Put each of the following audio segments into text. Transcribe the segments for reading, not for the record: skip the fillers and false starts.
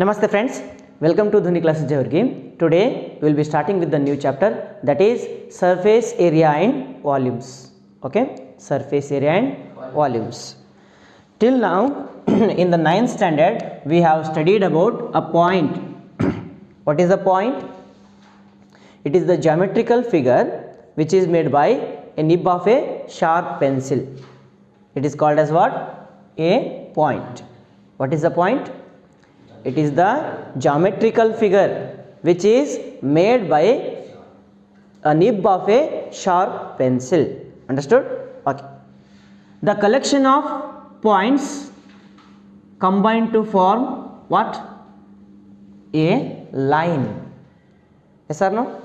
Namaste friends, welcome to Dhuni Classes Javargi. Today we will be starting with the new chapter, that is surface area and volumes. Okay, surface area and volumes. Till now in the 9th standard we have studied about a point. What is a point? It is the geometrical figure which is made by a nib of a sharp pencil. It is called as what? A point. What is the point? It is the geometrical figure which is made by a nib of a sharp pencil. Understood? Okay. The collection of points combine to form what? A line. Yes or no?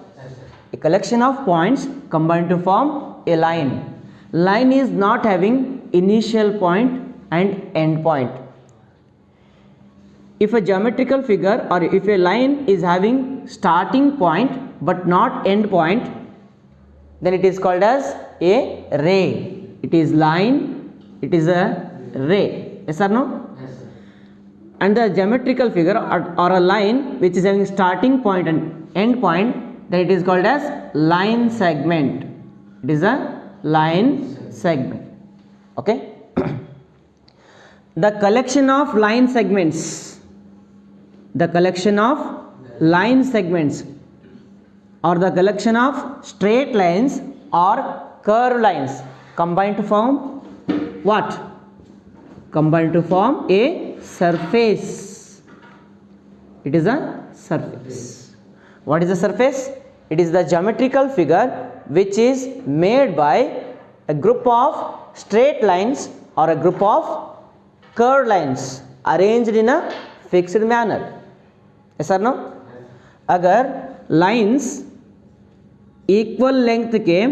A collection of points combine to form a line. Line is not having initial point and end point. If a geometrical figure or if a line is having starting point but not end point, then it is called as a ray. It is line, it is a ray. Yes or no? Yes, sir. And the geometrical figure or a line which is having starting point and end point, then it is called as line segment. It is a line segment. Okay. The collection of line segments. The collection of line segments or the collection of straight lines or curved lines combine to form what? Combine to form a surface. It is a surface. What is the surface? It is the geometrical figure which is made by a group of straight lines or a group of curved lines arranged in a fixed manner. Yes or no? अगर lines equal length के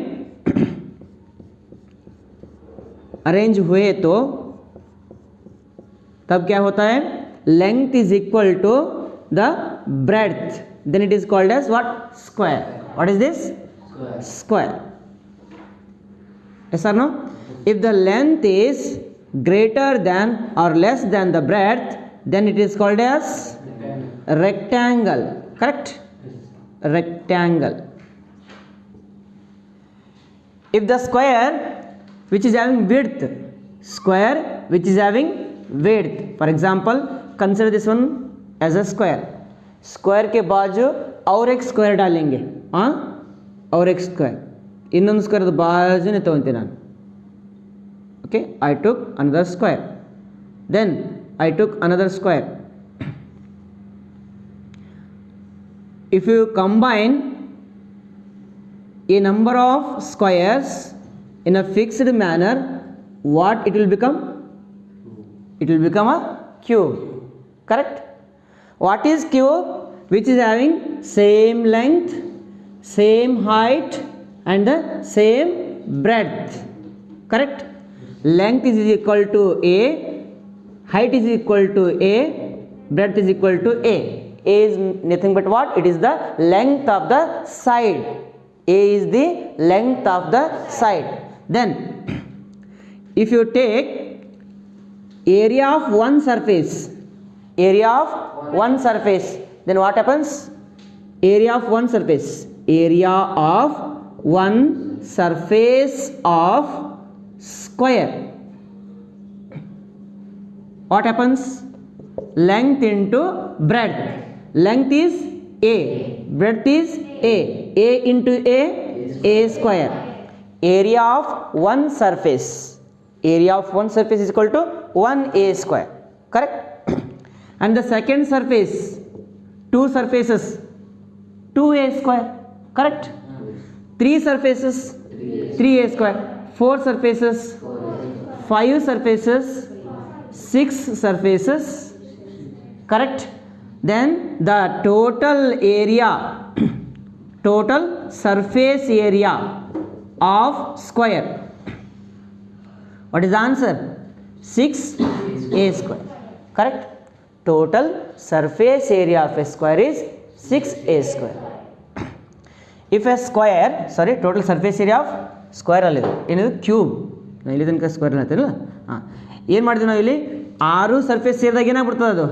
arrange हुए तो तब क्या होता है? Length is equal to the breadth, then it is called as what? Square. What is this? Square. Yes or no? If the length is greater than or less than the breadth, then it is called as rectangle. Correct? Rectangle. If the square which is having width, square which is having width, for example consider this one as a square. Square के बाजू और एक square डालेंगे, हाँ, और एक square. ಇನ್ನೊಂದು square ಬಾಜುನೇ ತಗೊಂತೀನಿ ನಾನು. Okay, I took another square, then I took another square. If you combine a number of squares in a fixed manner, what it will become? It will become a cube. Correct? What is cube? Which is having same length, same height and the same breadth. Correct? Length is equal to A, height is equal to A, breadth is equal to A. A is nothing but what? It is the length of the side. A is the length of the side. Then if you take area of one surface, area of one surface, then what happens? Area of one surface, area of one surface of square, what happens? Length into breadth. Length is A, breadth is A. A into A square. Area of one surface, area of one surface is equal to 1A square. Correct? And the second surface, two surfaces, 2A square. Correct? Three surfaces, 3A square. Four surfaces, 5 surfaces, 6 surfaces. Correct? Then the total area, total surface area of square, what is the answer? 6A square. Correct? Total surface area of a square is 6A square. If a square, sorry, total surface area of square ಅಲ್ಲಿದೆ, ಏನಿದು? Cube. ಇಲ್ಲಿ ತನಕ square ಹೇಳ್ತೀರಲ್ಲ, ಹಾಂ. ಏನು ಮಾಡಿದ್ವಿ ನಾವು ಇಲ್ಲಿ? 6 surface ಸೇರಿದಾಗ ಏನಾಗ್ಬಿಡ್ತದೆ ಅದು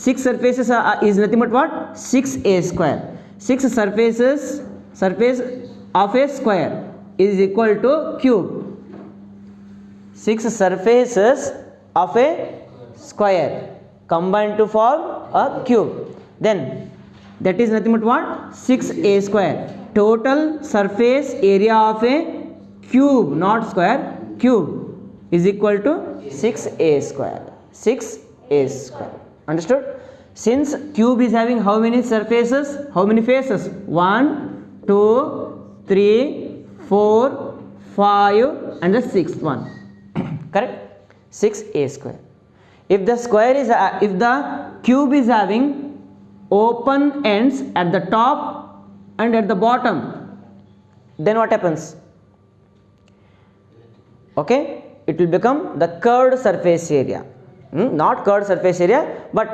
6 surfaces is nothing but what 6a square 6 surface of a square is equal to cube 6 surfaces of a square combined to form a cube, then that is nothing but what 6a square. Total surface area of a cube, not square, cube is equal to 6a square. 6a square, understood? Since cube is having how many surfaces, how many faces, 1 2 3 4 5 and the sixth one correct, 6a square. If the square is if the cube is having open ends at the top and at the bottom, then what happens? Okay, it will become the curved surface area, not curved surface area, but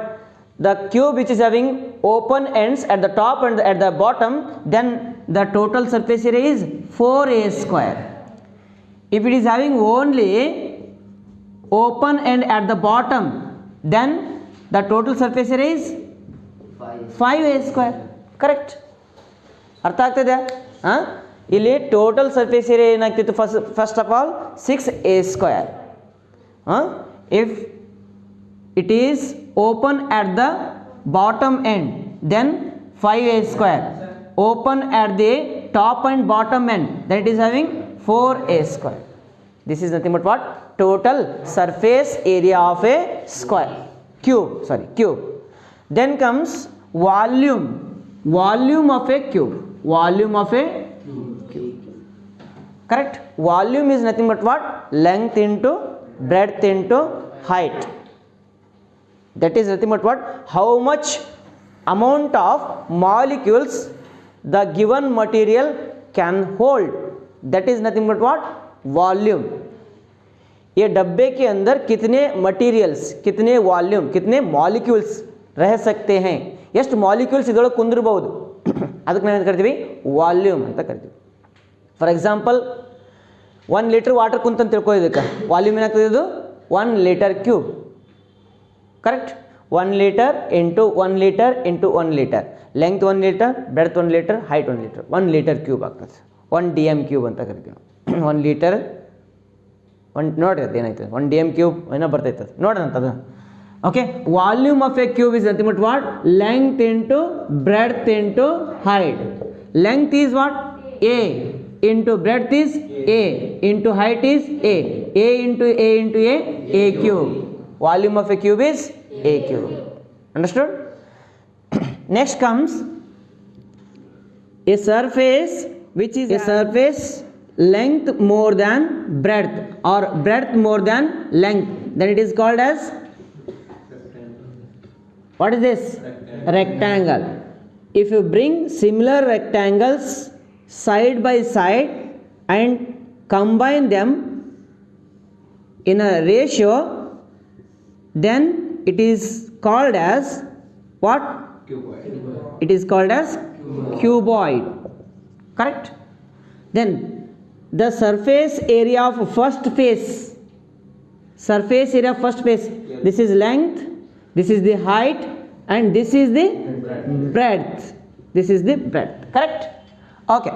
the cube which is having open ends at the top and at the bottom, then the total surface area is 4a square. If it is having only open end at the bottom, then the total surface area is 5a square, correct? ಅರ್ಥ ಆಗ್ತದೆ ಇಲ್ಲಿ total surface area ಏನಾಗ್ತಿತ್ತು first of all 6a square. If it is open at the bottom end, then 5a square. Open at the top and bottom end, that it is having 4a square. This is nothing but what? Total surface area of a square, cube. Then comes volume of a cube. Volume of a cube, correct? Volume is nothing but what? Length into breadth into height. That is nothing but what? How much amount of molecules the given material can hold. That is nothing but what? Volume. ये डब्बे के अंदर कितने materials, कितने volume, कितने molecules रह सकते हैं, ಎಷ್ಟು ಮಾಲಿಕ್ಯೂಲ್ಸ್ ಇದರೊಳಗೆ ಕುಂದಿರಬಹುದು ಅದಕ್ಕೆ ನಾವು ಏನು ಕರಿತೀವಿ? ವಾಲ್ಯೂಮ್ ಅಂತ ಕರಿತೀವಿ. ಫಾರ್ ಎಕ್ಸಾಂಪಲ್ 1 ಲೀಟರ್ ವಾಟರ್ ಕುಂತಂತ ತಿಳ್ಕೊಳ್ಳೋದಕ್ಕೆ ವಾಲ್ಯೂಮ್ ಏನಾಗ್ತದೆ? ಇದು 1 litre cube, correct? 1 litre into 1 litre into 1 litre, length 1 litre, breadth 1 litre, height 1 litre, 1 litre cube ಆಗ್ತದೆ. 1 dm ಕ್ಯೂಬ್ ಅಂತ ಕರಿತೀವಿ ನಾವು. 1 ಲೀಟರ್ ನೋಡ್ರಿ ಅದು ಏನಾಯ್ತದೆ, 1 dm ಕ್ಯೂಬ್ ಏನೋ ಬರ್ತೈತೆ ಅದು ನೋಡೋಣ ಅದು. Okay, volume of a cube is nothing but what? Length into breadth into height. Length is what? A into breadth is A into height is A into A into A cube. Volume of a cube is A cube. Understood? Next comes a surface which is a surface length more than breadth or breadth more than length, then it is called as what is this? Rectangle. If you bring similar rectangles side by side and combine them in a ratio, then it is called as what? Cuboid. It is called as cuboid, correct? Then the surface area of first face, this is length, this is the height, and this is the breadth. Correct? Okay.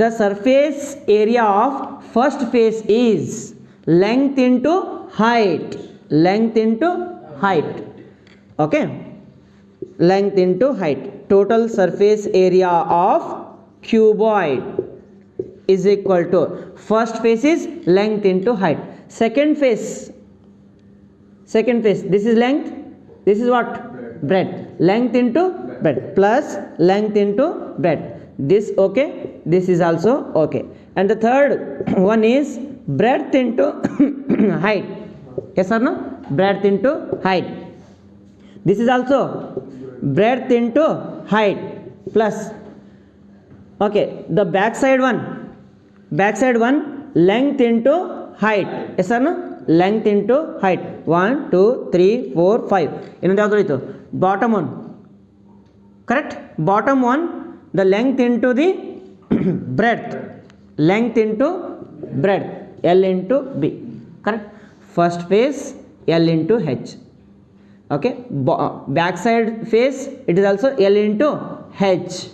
The surface area of first face is length into height. Okay, length into height. Total surface area of cuboid is equal to first face is length into height. Second face, this is length, this is what? Breadth. Length into breadth plus length into breadth. This okay, this is also okay. And the third one is breadth into height. Yes or no? Breadth into height. This is also breadth into height plus okay, the backside one length into height. Yes or no? Length into height. 1 2 3 4 5. ಇನ್ನೊಂದು ಯಾವುದು ಇತ್ತು? Bottom one, correct? Bottom one, the length into the breadth, L into B, correct? First face L into H. Okay, back side face it is also L into H,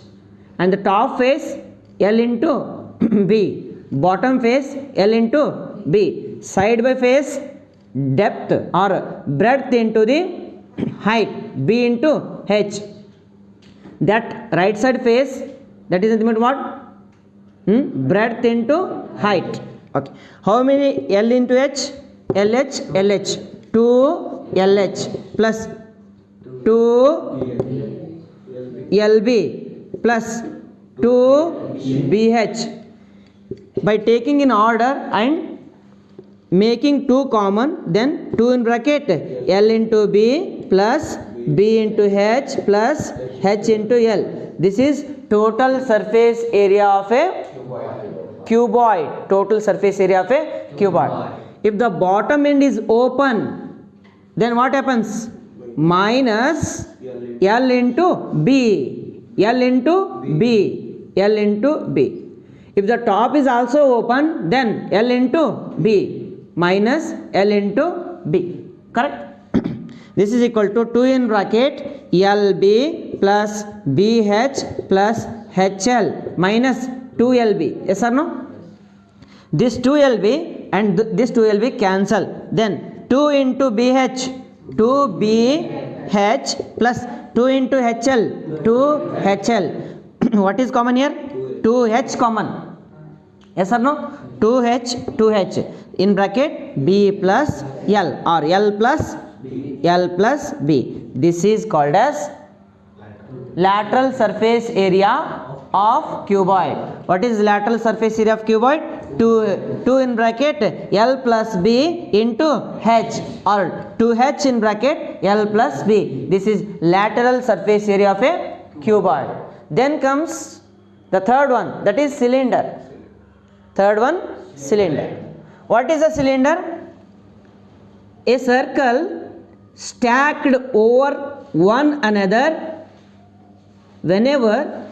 and the top face L into B, bottom face L into B, side by face depth or breadth into the height B into H, that right side face that is nothing but what, breadth into height. Okay, how many L into H? LH LH 2 LH plus 2 LB plus 2 BH. By taking in order and making 2 common, then 2 in bracket L into B plus B into H plus H into L. This is total surface area of a cuboid. Total surface area of a cuboid. If the bottom end is open, then what happens? Minus L into B, L into B, L into B. If the top is also open, then L into B minus L into B. Correct? This is equal to 2 in bracket LB plus BH plus HL minus 2LB. Yes or no? This 2LB and this 2LB cancel. Then 2 into BH, 2BH plus 2 into HL, 2HL. What is common here? 2H common. Yes or no? 2H, 2H. In bracket B plus L or L plus B. This is called as lateral surface area of cuboid. What is lateral surface area of cuboid? 2 in bracket L plus B into H or 2H in bracket L plus B. This is lateral surface area of a cuboid. Then comes the third one, that is cylinder. Third one, cylinder. What is a cylinder? A circle stacked over one another. Whenever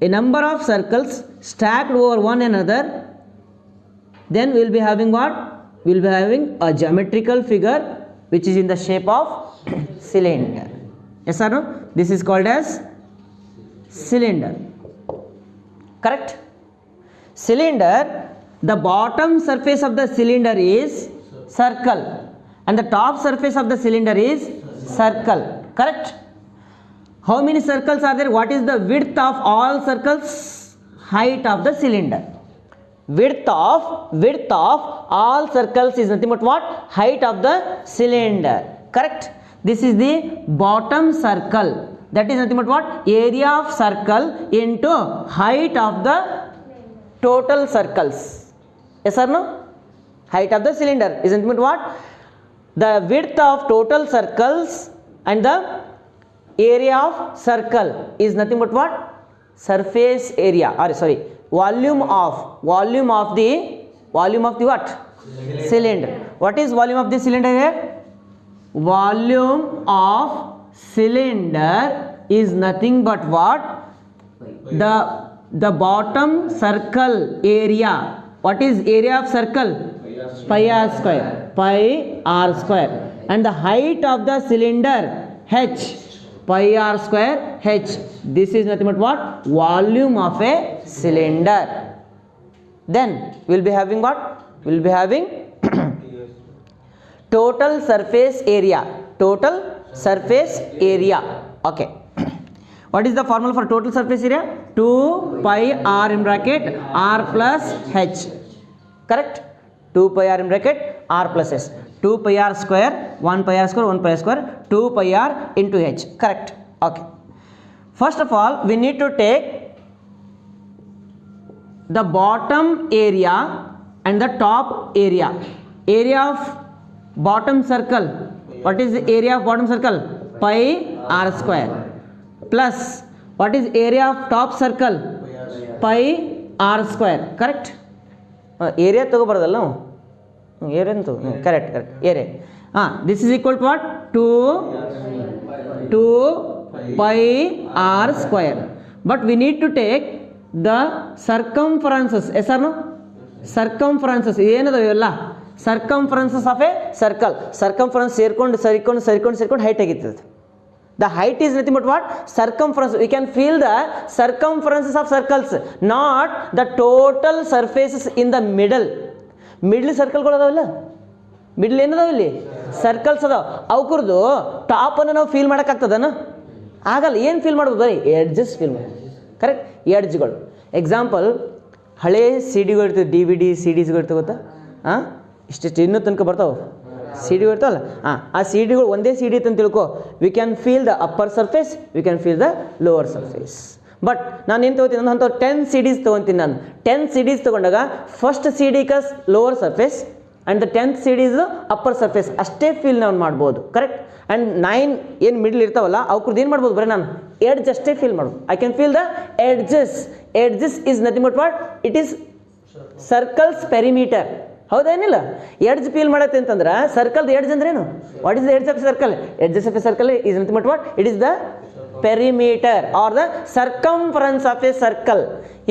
a number of circles stacked over one another, then we will be having what? We will be having a geometrical figure which is in the shape of cylinder. Yes or no? This is called as cylinder. Correct? Cylinder, the bottom surface of the cylinder is circle and the top surface of the cylinder is circle. Correct? How many circles are there? What is the width of all circles? Height of the cylinder. Width of all circles is nothing but what? Height of the cylinder. Correct? This is the bottom circle. That is nothing but what? Area of circle into height of the total circles. Yes or no? Height of the cylinder is nothing but what? The width of total circles and the area of circle is nothing but what? Surface area, or sorry, volume of the what? Cylinder. What is volume of the cylinder here? Volume of cylinder is nothing but what? The bottom circle area. What is area of circle? Pi r square. Pi r square. And the height of the cylinder, h. Pi r square h. This is nothing but what? Volume of a cylinder. Then we will be having what? We will be having total surface area. Total surface area. Okay. What is the formula for total surface area? 2 pi r in bracket r plus h. Correct? 2 pi r in bracket r plus h. 2 pi r square, 1 pi r square, 1 pi r square, 2 pi r into h. Correct? Okay. First of all, we need to take the bottom area and the top area. Area of bottom circle. What is the area of bottom circle? Pi r square. Plus, what is area of top circle? Pi r square. Correct? Area ತಗೋಬಾರ್ದಲ್ಲ ನಾವು, area ಅಂತ correct area. This is equal to what? 2 pi r square. But we need to take the circumferences. Yes or no? Circumferences ಏನದ ಇವೆಲ್ಲ ಸರ್ಕಂಫರೆನ್ಸಸ್ of a circle, circumference ಸೇರ್ಕೊಂಡು height ಆಗಿರ್ತದೆ. The height is nothing but what? Circumference. We can feel the circumferences of circles, not the total surfaces in the middle. Middle ಸರ್ಕಲ್ಗಳು ಅದಾವಲ್ಲ, middle ಏನದಾವ ಇಲ್ಲಿ circles ಅದಾವ, ಅವಕುರ್ದು ಟಾಪನ್ನು ನಾವು ಫೀಲ್ ಮಾಡೋಕ್ಕಾಗ್ತದನ? ಆಗಲ್ಲ. ಏನು ಫೀಲ್ ಮಾಡ್ಬೋದು? ಬರೀ ಎಡ್ಜಸ್ ಫೀಲ್ ಮಾಡ್ಬೋದು. ಕರೆಕ್ಟ್, ಎಡ್ಜ್ಗಳು. ಎಕ್ಸಾಂಪಲ್, ಹಳೇ ಸಿ ಡಿಗಳು ಇರ್ತವೆ, ಡಿ ವಿ ಡಿ ಸಿ ಡಿಸ್ಗಳು ಇರ್ತವೆ ಗೊತ್ತಾ? ಇಷ್ಟಿಷ್ಟು ಇನ್ನೂ ತನಕ ಬರ್ತಾವೆ ಸಿ ಡಿ ಇರ್ತಾವಲ್ಲ, ಆ ಸಿ ಡಿಗಳು ಒಂದೇ ಸಿ ಡಿ ಅಂತ ತಿಳ್ಕೊ. We can feel the upper surface, we can feel the lower surface. But ನಾನು ಏನು ತೊಗೋತೀನಿ, ನಾನು ಅಂಥವು 10 ಸಿ ಡಿಸ್ ತೊಗೊತೀನಿ. ನಾನು 10 ಸಿ ಡಿಸ್ ತೊಗೊಂಡಾಗ ಫಸ್ಟ್ ಸಿ ಡಿ ಕಸ್ lower surface and the 10th C D is upper surface, ಅಷ್ಟೇ ಫೀಲ್ ನಾವು ಮಾಡ್ಬೋದು. ಕರೆಕ್ಟ್. ಆ್ಯಂಡ್ 9 ಏನು ಮಿಡ್ಲ್ ಇರ್ತಾವಲ್ಲ ಅವ್ರದ್ದು ಏನು ಮಾಡ್ಬೋದು, ಬರೀ ನಾನು ಎಡ್ಜ್ ಅಷ್ಟೇ ಫೀಲ್ ಮಾಡ್ಬೋದು. I can feel the edges. Edges is nothing but what? It is circles perimeter. ಹೌದೇನಿಲ್ಲ? ಎಡ್ಜ್ ಫೀಲ್ ಮಾಡತ್ತೆ ಅಂತಂದ್ರೆ ಸರ್ಕಲ್ದು ಎಡ್ಜ್ ಅಂದ್ರೆ ಏನು? What is the edge of circle? Edges of a circle is nothing but what? It is the perimeter or the circumference of a circle.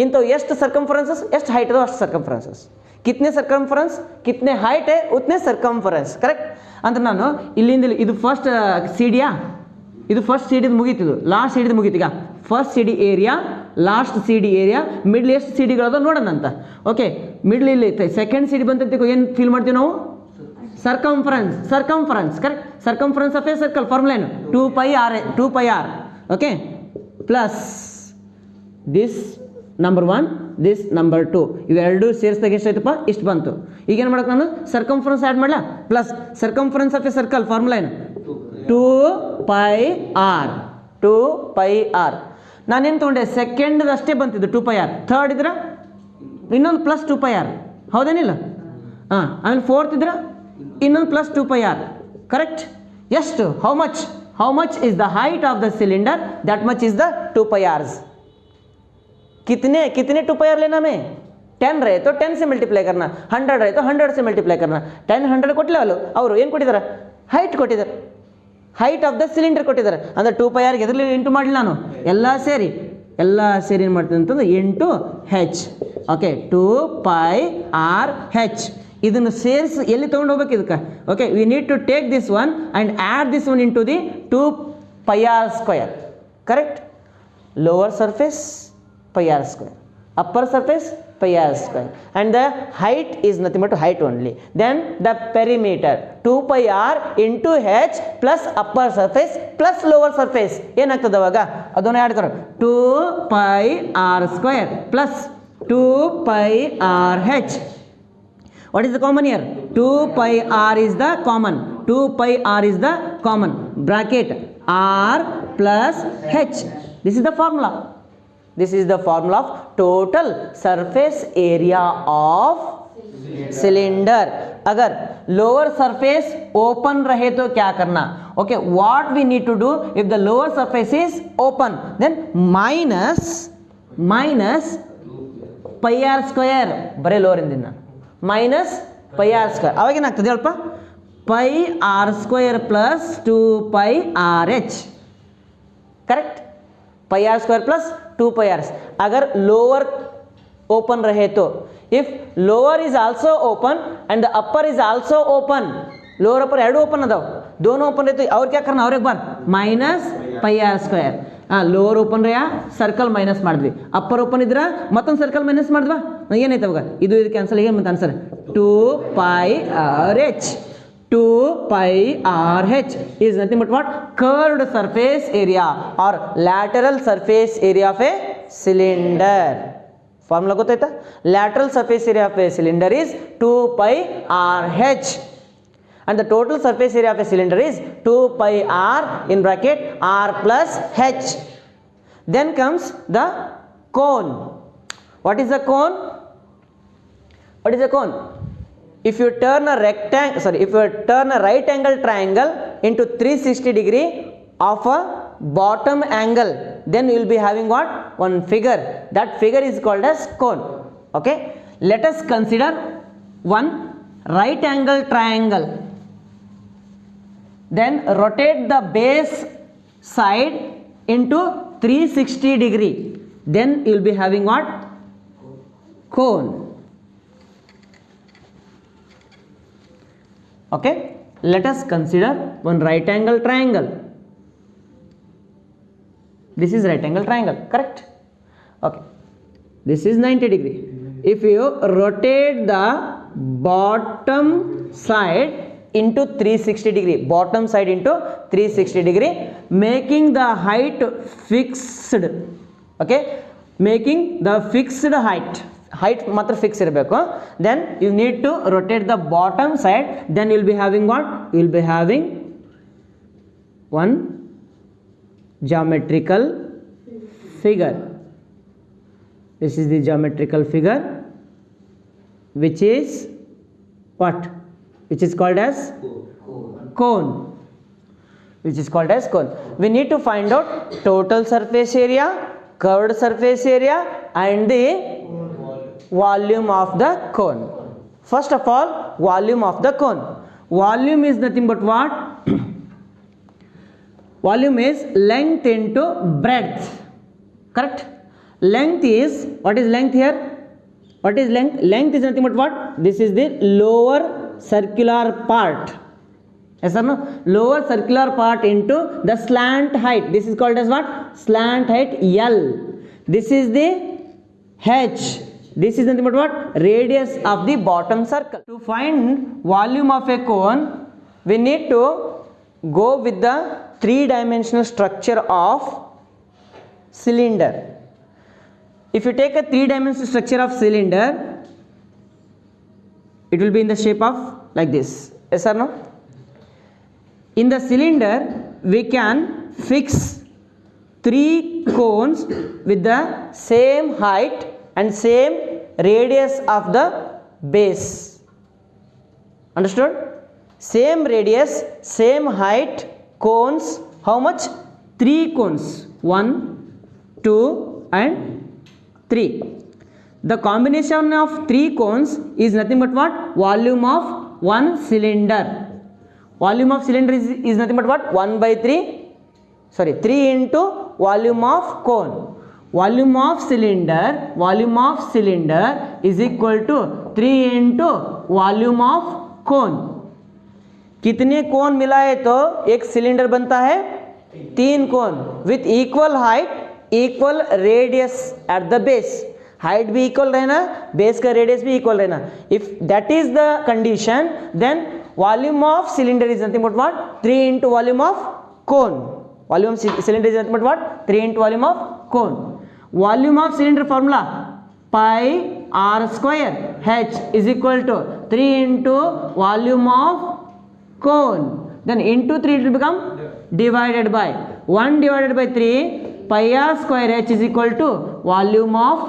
ಇಂಥವು ಎಷ್ಟು ಸರ್ಕಂಫರೆನ್ಸಸ್, ಎಷ್ಟು height ಅದಾವ ಅಷ್ಟು ಸರ್ಕಂಫರೆನ್ಸಸ್. ಕಿತ್ನೆ ಸರ್ಕಂಫರೆನ್ಸ್, ಕಿತ್ನೆ ಹೈಟ್ है उतने ಸರ್ಕಂಫರೆನ್ಸ್. ಕರೆಕ್ಟ್. ಅಂದ್ರೆ ನಾನು ಇಲ್ಲಿಂದ ಇದು ಫಸ್ಟ್ ಸಿ ಡಿಯಾ, ಇದು ಫಸ್ಟ್ ಸಿ ಡಿದು ಮುಗೀತಿದ್ದು, ಲಾಸ್ಟ್ ಸಿ ಡಿದು ಮುಗೀತು. ಈಗ first C D area, last C D area, middle ಎಷ್ಟು ಸಿ ಡಿಗಳದ ನೋಡೋಣ ಅಂತ. ಓಕೆ, ಮಿಡ್ಲ್ ಇಲ್ಲಿ ಸೆಕೆಂಡ್ ಸಿ ಡಿ ಬಂತಂತ ಏನು ಫೀಲ್ ಮಾಡ್ತೀವಿ ನಾವು? Circumference. Circumference. Correct. Circumference of a circle formula ಏನು? 2πr. Okay, plus this number 1, this number 2, ಇವೆರಡು ಸೇರಿಸಿದಾಗ ಎಷ್ಟಾಯ್ತಪ್ಪ? ಇಷ್ಟು ಬಂತು. ಈಗೇನು ಮಾಡೋಕೆ ನಾನು ಸರ್ಕಂಫರೆನ್ಸ್ ಆ್ಯಡ್ ಮಾಡಲ? Plus circumference of a circle formula ಏನು? 2πr. 2πr. ನಾನೇನು ತೊಗೊಂಡೆ? ಸೆಕೆಂಡ್ ಅಷ್ಟೇ ಬಂತಿದ್ದು 2πr. ಥರ್ಡ್ ಇದ್ರೆ ಇನ್ನೊಂದು ಪ್ಲಸ್ 2πr. ಹೌದೇನಿಲ್ಲ? ಆಮೇಲೆ ಫೋರ್ತ್ ಇದ್ರೆ ಇನ್ನೊಂದು ಪ್ಲಸ್ 2πr. ಕರೆಕ್ಟ್. ಎಷ್ಟು? How much is the height of the cylinder, that much is the 2πrs. कितने 2πr लेना में? 10 रहे तो 10 से मल्टीप्लाई करना, 100 रहे तो 100 से मल्टीप्लाई करना. 10 100 ಕೊಟ್ಟಿಲ್ಲ ಅಲ್ಲ ಅವರು, ಏನು ಕೊಟ್ಟಿದ್ದಾರೆ? ಹೈಟ್ ಕೊಟ್ಟಿದ್ದಾರೆ. ಹೈಟ್ ಆಫ್ ದ ಸಿಲಿಂಡರ್ ಕೊಟ್ಟಿದ್ದಾರೆ. ಅಂದರೆ 2πr ಎದರಲ್ಲಿ ಇಂಟು ಮಾಡಲಿ ನಾನು? ಎಲ್ಲ ಸೇರಿ ಏನು ಮಾಡ್ತೀನಿ ಅಂತಂದ್ರೆ ಇಂಟು ಹೆಚ್. Okay, 2πrh. ಇದನ್ನು ಸೇರಿಸಿ ಎಲ್ಲಿ ತೊಗೊಂಡು ಹೋಗ್ಬೇಕು ಇದಕ್ಕೆ? Okay, we need to take this one and add this one into the 2πr². Correct. Lower surface πr², upper surface πr², and the height is nothing but height only. Then the perimeter 2πr into h plus upper surface plus lower surface ಏನಾಗ್ತದೆ ಅವಾಗ? ಅದನ್ನು add Karo. 2πr² plus 2πrh. What is the common here? 2πr is the common. 2πr is the common. Bracket r plus h. This is the formula. This is the formula of total surface area of cylinder. अगर lower surface open रहे तो क्या करना? Okay, what we need to do if the lower surface is open, then minus πr². ಬರೀ lower ಇಂದ minus πr². ಅವಾಗ ಏನಾಗ್ತದೆ ಹೇಳಪ್ಪ? πr² plus 2πrh. Correct. πr² plus 2πrs. अगर lower open रहे तो, if lower is also open and the upper is also open, lower upper ಎರಡು open अदाव, दोनों ओपन रहे तो और क्या करना? और एक बार minus πr². ಲೋವರ್ ಓಪನ್ ರೇ ಸರ್ಕಲ್ ಮೈನಸ್ ಮಾಡಿದ್ವಿ, ಅಪ್ಪರ್ ಓಪನ್ ಇದ್ರೆ ಮತ್ತೊಂದು ಸರ್ಕಲ್ ಮೈನಸ್ ಮಾಡಿದ್ವಾ? ಏನಾಯ್ತು ಅವಾಗ? ಇದು ಕ್ಯಾನ್ಸಲ್ ಆಗಿ ಮತ್ತೆ answer 2πrh. 2πrh is nothing but what? Curved surface area or lateral surface area of a cylinder. Formula ಗೊತ್ತಾಯ್ತಾ? Lateral surface area of a cylinder is 2πrh. And the total surface area of a cylinder is 2πr in bracket r plus h. Then comes the cone. What is the cone? What is a cone? If you turn a right angle triangle into 360 degree of a bottom angle, then you will be having what? One figure. That figure is called as cone. Okay, let us consider one right angle triangle. Then rotate the base side into 360 degree. Then you will be having what? Cone. Okay, let us consider one right angle triangle. This is right angle triangle, correct? Okay, this is 90 degree. If you rotate the bottom side into 360 degree, bottom side into 360 degree, making the height fixed. Okay, making the fixed height matra fix irbeku, then you need to rotate the bottom side, then you will be having what? You will be having one geometrical figure. This is the geometrical figure, which is what? Which is called as cone. Which is called as cone. We need to find out total surface area, curved surface area, and the volume of the cone. First of all, volume of the cone. Volume is nothing but what? Volume is length into breadth, correct? Length is, what is length here? What is length? Length is nothing but what? This is the lower circular part. Yes or no? Lower circular part into the slant height. This is called as what? Slant height L. This is the H. This is nothing but what? Radius of the bottom circle. To find volume of a cone, we need to go with the three-dimensional structure of cylinder. If you take a three-dimensional structure of cylinder, it will be in the shape of like this. Yes or no? In the cylinder, we can fix three cones with the same height and same radius of the base. Understood? Same radius, same height, cones. How much? 3 cones. 1, 2 and 3. The combination of 3 cones is nothing but what? Volume of one cylinder. Volume of cylinder is nothing but what? 1 by 3. Sorry, 3 into volume of cone. Volume of cylinder is equal to 3 into volume of cone. कितने कोन मिलाए तो एक cylinder बनता है? 3 cone with equal height, equal radius at the base. Height भी equal रहना, base का radius भी इक्वल रहना. If that is the condition, then volume of cylinder is nothing but what? 3 into volume of cone. Volume cylinder is nothing but what? 3 into volume of cone. Volume of cylinder formula pi r square h is equal to 3 into volume of cone. Then into 3 it will become divided by 1 divided by 3 pi r square h is equal to volume of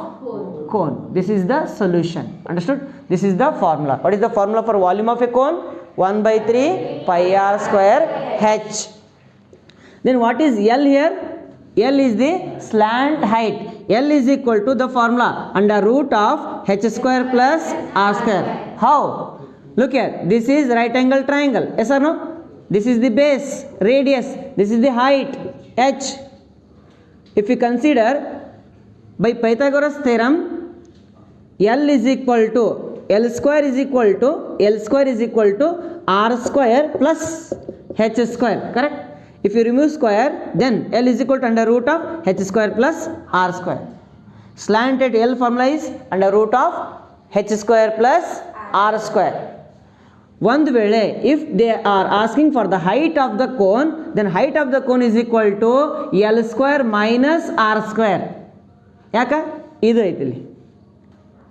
cone. This is the solution. Understood? This is the formula. What is the formula for volume of a cone? 1 by 3 pi r square h. Then what is L here? L is the slant height. L is equal to the formula under root of h square plus r square. How? Look here. This is right angle triangle. Yes or no? This is the base, radius. This is the height, h. If we consider by Pythagoras theorem, L is equal to L square is equal to r square plus h square, correct? If you remove square, then L is equal to under root of h square plus r square. Slant at L formula is under root of h square plus r square. One ವೇಳೆ if they are asking for the height of the cone, then height of the cone is equal to L square minus r square. ಯಾಕ ಇದು ಐತಿಲ್ಲಿ.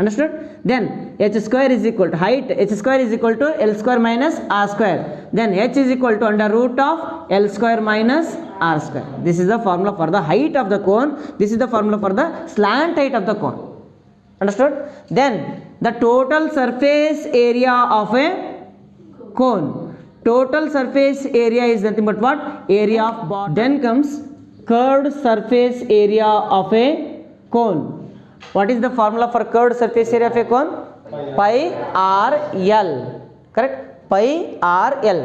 Understood? Then h square is equal to height, h square is equal to L square minus r square. Then h is equal to under root of L square minus r square. This is the formula for the height of the cone. This is the formula for the slant height of the cone. Understood? Then the total surface area of a cone. Total surface area is nothing but what? Area of bottom. Then comes curved surface area of a cone. What is the formula for curved surface area of a cone? Pi r l. Correct? Pi r l.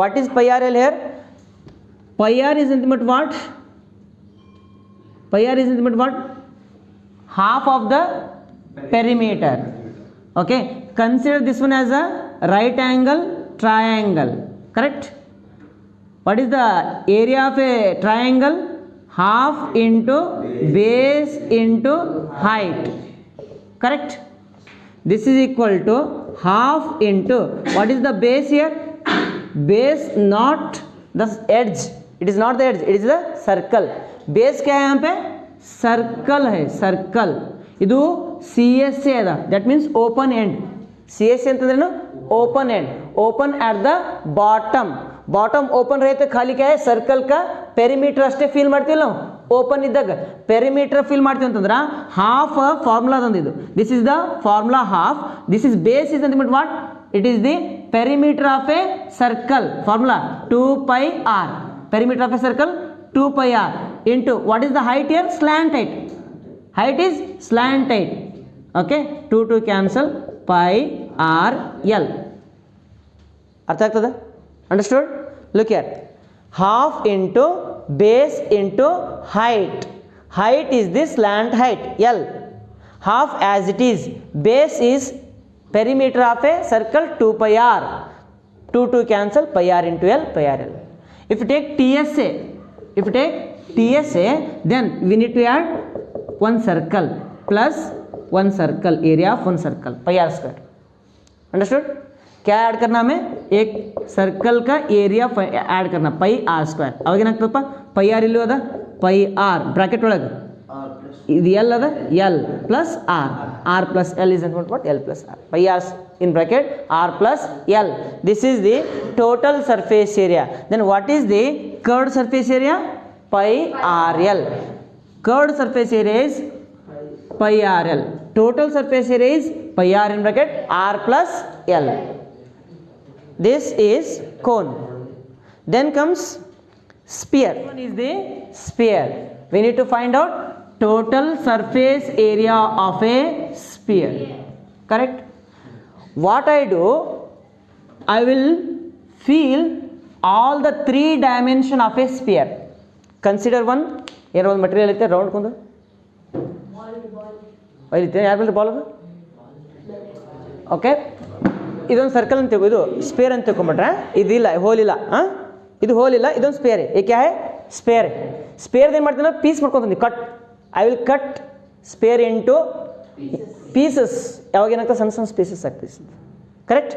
What is pi r l here? Pi r is nothing but what? Pi r is nothing but what? Half of the perimeter. Okay. Consider this one as a right angle triangle, correct? What is the area of a triangle? Half into base into height, correct? This is equal to half into, what is the base here? Base not the edge, it is not the edge, it is the circle. Base क्या है यहाँ पे? Circle है, circle. ಇದು CSA ಅದ, that means open end. CSA ಅಂತಂದ್ರೇನು? Open end. Open at the bottom. Bottom open रहते खाली क्या है? Circle का perimeter ಅಷ್ಟೇ ಫೀಲ್ ಮಾಡ್ತೀವಿ ನಾವು. Open ಇದ್ದಾಗ perimeter ಫೀಲ್ ಮಾಡ್ತೀವಿ ಅಂತಂದ್ರೆ half formula ತಂದಿದ್ದು. This is the formula half. This is base is nothing but what? It is the perimeter of a circle. Formula 2 pi r. Perimeter of a circle 2 pi r into what is the height here? Slant height. Height is slant height. Okay, 2 cancel, pi r l. ಅರ್ಥ ಆಗ್ತದೆ? Understood? Look here. Half into base into height. Height is this slant height L. Half as it is. Base is perimeter of a circle 2 pi r. 2 cancel, pi r into L, pi r L. If you take TSA, then we need to add one circle plus one circle, area of one circle, pi r square. Understood? क्या add करना हमें? एक circle का area add करना, पाई are square. ಅವಾಗ ಏನಾಗ್ತದಪ್ಪ? Pi R ಇಲ್ಲಿ ಅದ, pi R bracket ಒಳಗೆ ಇದು ಎಲ್ ಅದ, L plus R, R plus L is what? L plus R. Pi R in bracket r plus l. This is the total surface area. Then what is the curved surface area? Pi r l. Curved surface area is pi r l. Total surface area is pi r in bracket r plus l. This is cone. Then comes sphere. This one is the sphere. We need to find out total surface area of a sphere. Correct? What I do, I will feel all the 3 dimension of a sphere. Consider one. ಏನೋ ಒಂದು material ಐತೆ round ಕೊಂಡು ಐತೆ, ಯಾರು ಬಂದ್ರೆ ball ಅದು. Okay, ಇದೊಂದು circle ಅಂತ ಇದು ಸ್ಪೇರ್ ಅಂತ ತಿಳ್ಕೊಂಬಿಟ್ರೆ ಇದಿಲ್ಲ, ಹೋಲ್ ಇಲ್ಲ. ಇದು ಹೋಲ್ ಇಲ್ಲ, ಇದೊಂದು ಸ್ಪೇರ್. ಏಕೆ ಹೈ ಸ್ಪೇರ್. ಸ್ಪೇರ್ ಏನು ಮಾಡ್ತೀನಿ? ಪೀಸ್ ಮಾಡ್ಕೊತೀನಿ, cut. I will cut spare into pieces. ಯಾವಾಗ ಏನಾಗ್ತದೆ? ಸಣ್ಣ ಸಣ್ಣ ಪೀಸಸ್ ಆಗ್ತದೆ. ಕರೆಕ್ಟ್?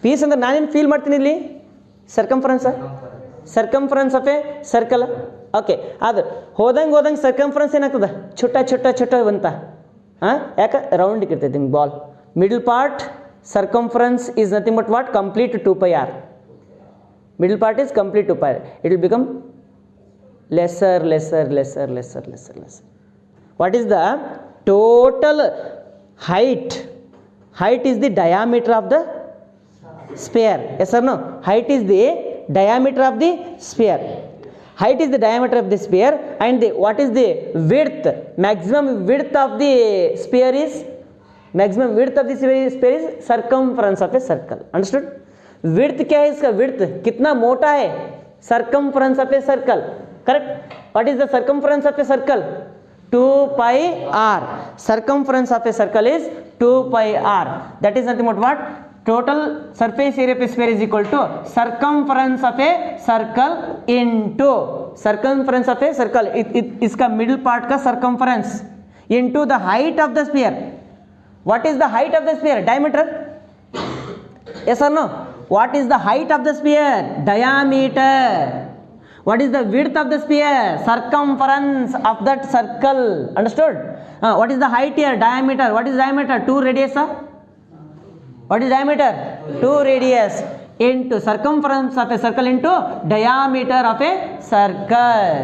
ಪೀಸ್ ಅಂದ್ರೆ ನಾನೇನು ಫೀಲ್ ಮಾಡ್ತೀನಿ ಇಲ್ಲಿ? Circumference of a circle. Okay, ಅದು ಹೋದಂಗೆ ಸರ್ಕಂಫರೆನ್ಸ್ ಏನಾಗ್ತದೆ? ಚುಟ್ಟ ಅಂತ. ಯಾಕೆ? ರೌಂಡಿಗೆ ಇರ್ತೈತೆ ನಿಮ್ಗೆ ball. Middle part circumference is nothing but what? Complete 2 pi r. Middle part is complete 2 pi r. It will become lesser. What is the total height? Height is the diameter of the sphere. Yes or no? Height is the diameter of the sphere. Height is the diameter of the sphere, and what is the width? Maximum width of the sphere is circumference of a circle. Understood? Width क्या है इसका? Width कितना मोटा है? Circumference of a circle. Correct? What is the circumference of a circle? 2 pi r. Circumference of a circle is 2 pi r. That is nothing but what? Total surface area of a sphere is equal to circumference of a circle into circumference of a circle. इसका middle part का circumference into the height of the sphere. What is the height of the sphere? Diameter. Yes or no? What is the height of the sphere? Diameter. What is the width of the sphere? Circumference of that circle. Understood? What is the height here? Diameter. What is diameter? 2 radius. What is diameter? 2 radius into circumference of a circle into diameter of a circle.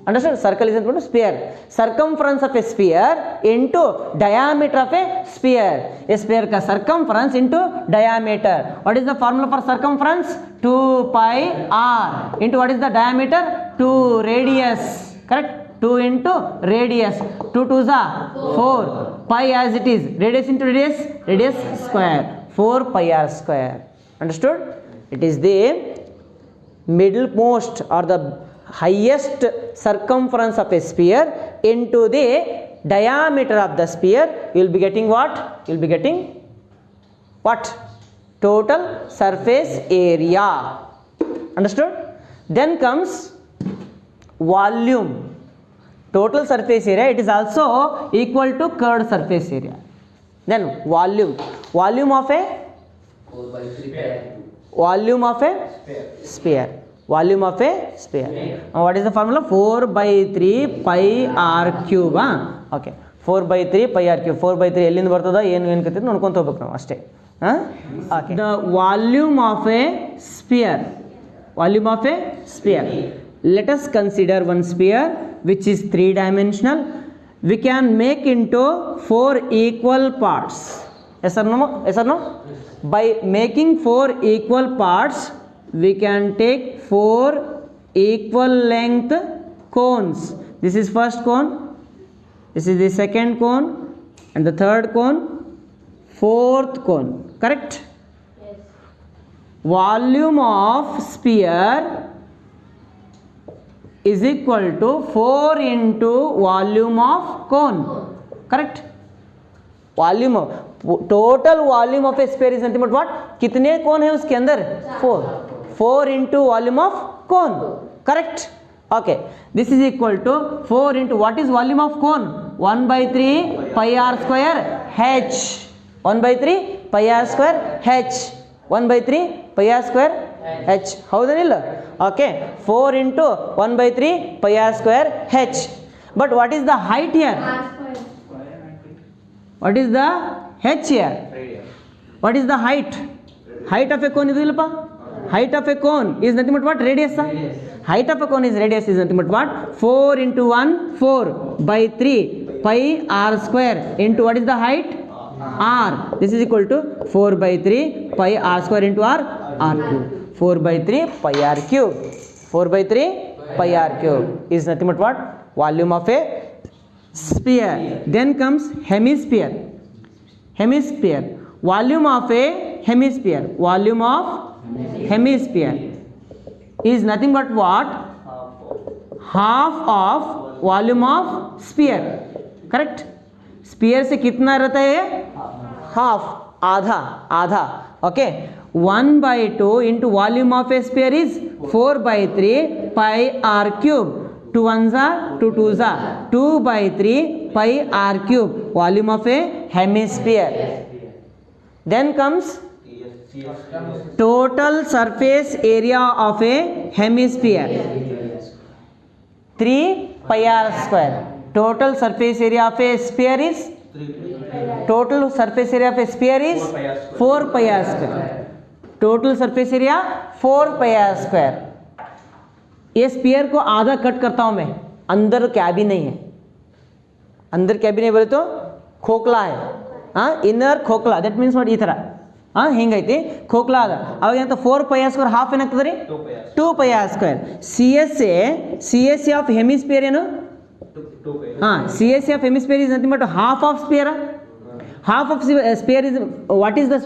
Understood? Circle is equal to sphere. Circumference of a sphere into diameter of a sphere. A sphere का circumference into diameter. What is the formula for circumference? 2 pi r into what is the diameter? 2 radius. Correct? 2 into radius. 2 2s are 4. Pi as it is. Radius into radius. Radius square. 4 pi r square. Understood? It is the middle most or the highest circumference of a sphere into the diameter of the sphere. You will be getting what? You will be getting what? total surface area. Understood? Then comes volume. Total surface area, it is also equal to curved surface area. Then volume of a 4 by 3 pi r cube. volume of a sphere. Volume of a sphere. What is the formula? 4 by 3 pi r cube. Okay, 4 by 3 pi r cube. 4 by 3 ಎಲ್ಲಿಂದ ಬರ್ತದ ಏನು ಕತ್ತಿದ್ದು ನೋಡ್ಕೊಂತ ಹೋಗ್ಬೇಕು ನಾವು ಅಷ್ಟೇ. Okay. The volume of a sphere. Volume of a sphere. Let us consider one sphere which is 3-dimensional. We can make into 4 equal parts. Yes or no? Yes or no? By making 4 equal parts, we can take 4 equal length cones. This is first cone, this is the second cone, and the third cone, fourth cone. Correct? Yes. Volume of sphere is equal to 4 into volume of cone. Correct? Volume of total volume of a sphere is nothing but what? कितने कोन है उसके अंदर? 4 into volume of cone. Correct? Okay, this is equal to 4 into what is volume of cone? 1 by 3 pi r square h. 1 by 3 pi r square h. 1 by 3 pi r square h. ಹೌದನಿಲ್ಲ? Okay, 4 into 1 by 3 pi r square h. But what is the height here? R square. What is the h here? What is the height? Height of a cone is ilpa? Height of a cone is nothing but what? Radius. Height of a cone is radius is nothing but what? 4 into 1 4 by 3 pi r square into what is the height? R. This is equal to 4 by 3 pi r square into r cube. 4 by 3 pi r cube. 4 by 3 pi r cube is nothing but what? Volume of a sphere. Then comes hemisphere. Hemisphere. Volume of a hemisphere. Volume of hemisphere is nothing but what? Half of volume of sphere. Correct? Sphere से कितना रहता है? Half. आधा. Okay. 1 by 2 into volume of a sphere is 4 by 3 pi r cube. 2 ones are 2 twos are 2 by 3 pi r cube. Volume of a hemisphere. Then comes total surface area of a hemisphere. 3 pi r square. Total surface area of a sphere is? Total surface area of a sphere is 4 pi r square. Total surface area 4 pi r square. ये spear को आधा cut करता हूं मैं. अंदर cabin नहीं है. अंदर कैबिन बोले तो खोखला है. ಇನ್ನರ್ खोखला. ದಟ್ ಮೀನ್ಸ್ ನೋಡಿ ಈ ಥರ ಹಿಂಗೈತಿ खोखला ಅದ. ಅವಾಗ ಏನಂತ 4 pi r square ಹಾಫ್ ಏನಾಗ್ತದೆ ರೀ? 2 pi r square. CSA of hemisphere ಏನು? CSA of hemisphere is nothing but half of sphere. Half of sphere is what is the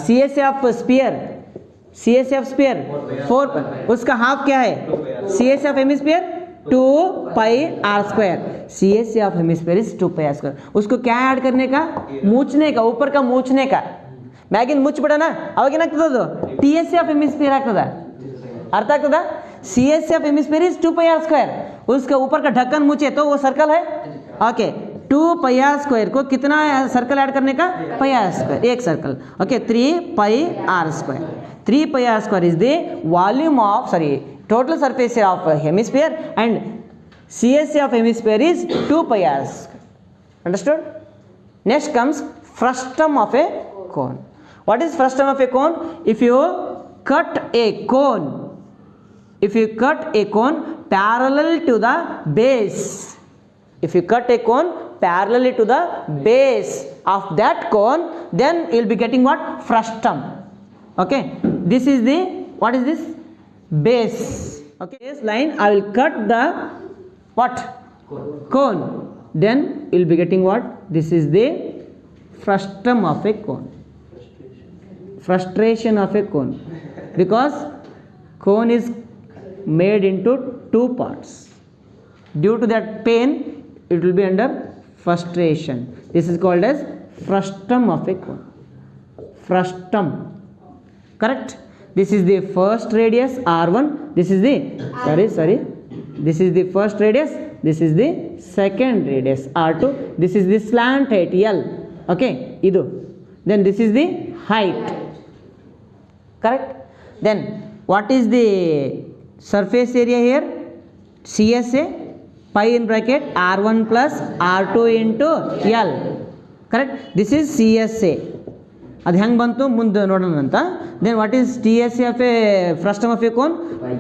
CSA of sphere? CSA of sphere 4 pi. उसका half क्या है? CSA of hemisphere 2 pi r square. CSA of hemisphere is 2 pi r square. उसको क्या add करने का? ಮೂಚನೆ का, ऊपर का ಮೂಚನೆ का. ಮ್ಯಾಗಿನ ಮುಚ್ಚಿಬಿಡೋಣ. ಅವಾಗ ಏನಾಗ್ತದೆ ಅದು? TSA of hemisphere ಆಗ್ತದ. अर्थ ಆಗ್ತದ? CSA of hemisphere is 2 pi r square. उसका ऊपर का ढक्कन मुचे तो वो सर्कल है. ओके, 2 pi r square को कितना सर्कल ऐड करने का? pi r square, एक circle. Okay, 3 pi r square. 3 pi r square is the volume of total surface area of hemisphere, and CSA of hemisphere is 2 pi r square. Understood? Next comes frustum of a cone. What is frustum of a cone? If you cut a cone parallel to the base, if you cut a cone parallel to the base of that cone, then you will be getting what? Frustum. Okay, this is the, what is this? Base. Okay, this line I will cut the what? Cone. Then you will be getting what? This is the frustum of a cone. Frustration of a cone, because cone is made into 2 parts. Due to that pain, it will be under frustration. This is called as frustum of a cone. Frustum correct? This is the first radius R1, this is the this is the first radius, this is the second radius R2, this is the slant height L, okay, idu. Then this is the height, correct? Then what is the surface area here? CSA, pi in bracket R1 plus R2 into L, correct? This is CSA. ಅದು ಹೆಂಗೆ ಬಂತು ಮುಂದೆ ನೋಡೋಣ ಅಂತ. Then what is T S C of a frustum of a cone?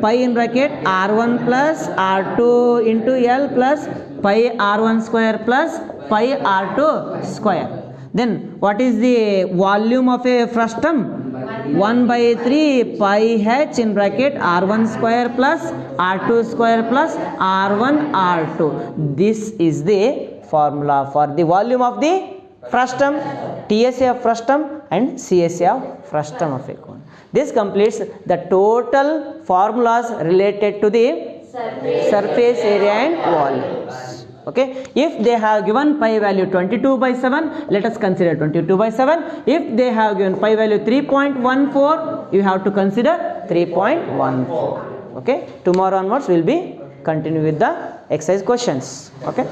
Pi in bracket R1 plus R2 into L plus pi R1 square plus pi R2 square. Then what is the volume of a frustum? 1/3 pi h in bracket R1 square plus R2 square plus R1 R2. This is the formula for the volume of the frustum, TSA of frustum and CSA of frustum of a cone. This completes the total formulas related to the surface area and volumes. Okay, if they have given pi value 22/7, let us consider 22/7. If they have given pi value 3.14, you have to consider 3.14. Okay, tomorrow onwards we will be continue with the exercise questions. Okay.